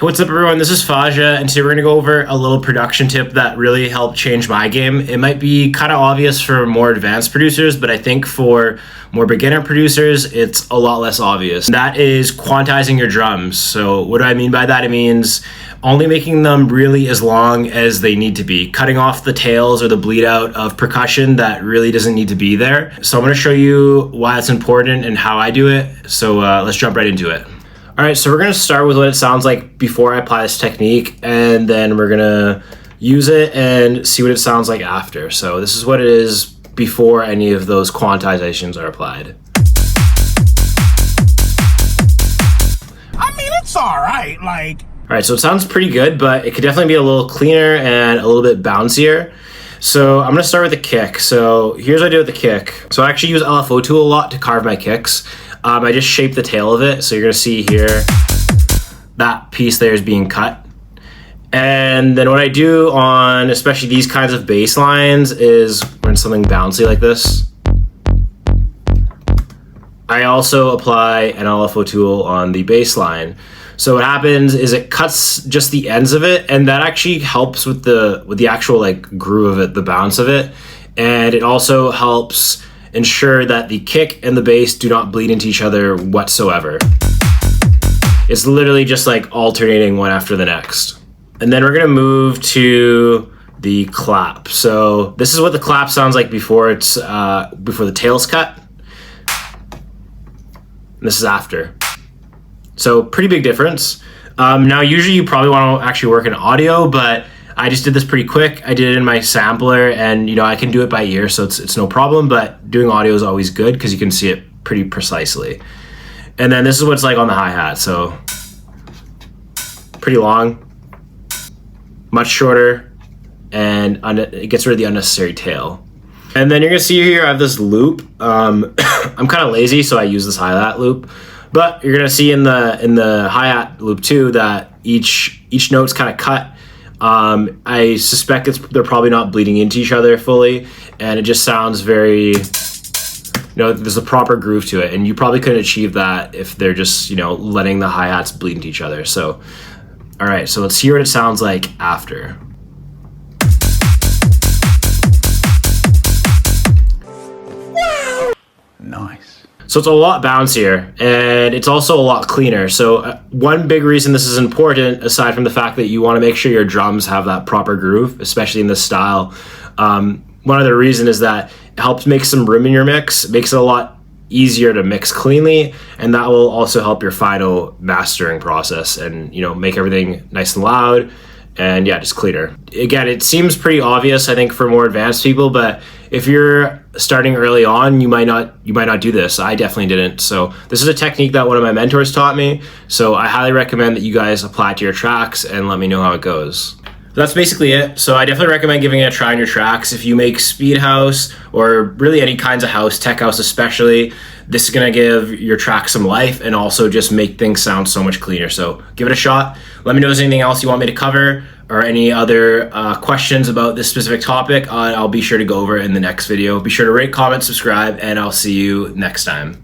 What's up everyone, this is Faja, and today we're going to go over a little production tip that really helped change my game. It might be kind of obvious for more advanced producers, but I think for more beginner producers, it's a lot less obvious. That is quantizing your drums. So what do I mean by that? It means only making them really as long as they need to be, cutting off the tails or the bleed out of percussion that really doesn't need to be there. So I'm going to show you why it's important and how I do it. So let's jump right into it. All right, so we're gonna start with what it sounds like before I apply this technique, and then we're gonna use it and see what it sounds like after. So this is what it is before any of those quantizations are applied. I mean, it's all right, All right, so it sounds pretty good, but it could definitely be a little cleaner and a little bit bouncier. So I'm gonna start with the kick. So here's what I do with the kick. So I actually use LFO tool a lot to carve my kicks. I just shape the tail of it. So you're gonna see here, that piece there is being cut. And then what I do on especially these kinds of bass lines is when something bouncy like this, I also apply an LFO tool on the bass line. So what happens is it cuts just the ends of it, and that actually helps with the actual like groove of it, the bounce of it. And it also helps ensure that the kick and the bass do not bleed into each other whatsoever. It's literally just like alternating one after the next. And then we're gonna move to the clap. So this is what the clap sounds like before it's before the tail's cut. And this is after. So pretty big difference. Now usually you probably want to actually work in audio, but I just did this pretty quick. I did it in my sampler, and you know I can do it by ear, so it's no problem, but doing audio is always good because you can see it pretty precisely. And then this is what it's like on the hi-hat. So pretty long, much shorter, and it gets rid of the unnecessary tail. And then you're gonna see here I have this loop. I'm kind of lazy, so I use this hi-hat loop. But you're gonna see in the hi-hat loop too that each note's kind of cut. I suspect they're probably not bleeding into each other fully, and it just sounds very, there's a proper groove to it, and you probably couldn't achieve that if they're just, letting the hi-hats bleed into each other. So, all right, so let's hear what it sounds like after. nice. So it's a lot bouncier, and it's also a lot cleaner. So one big reason this is important, aside from the fact that you want to make sure your drums have that proper groove, especially in this style, one other reason is that it helps make some room in your mix. It makes it a lot easier to mix cleanly, and that will also help your final mastering process and make everything nice and loud and just cleaner. Again, it seems pretty obvious, I think, for more advanced people, but if you're starting early on, you might not do this. I definitely didn't. So this is a technique that one of my mentors taught me. So I highly recommend that you guys apply it to your tracks and let me know how it goes. That's basically it. So I definitely recommend giving it a try on your tracks. If you make speed house or really any kinds of house, tech house especially, this is gonna give your track some life and also just make things sound so much cleaner. So give it a shot. Let me know if there's anything else you want me to cover or any other questions about this specific topic. I'll be sure to go over it in the next video. Be sure to rate, comment, subscribe, and I'll see you next time.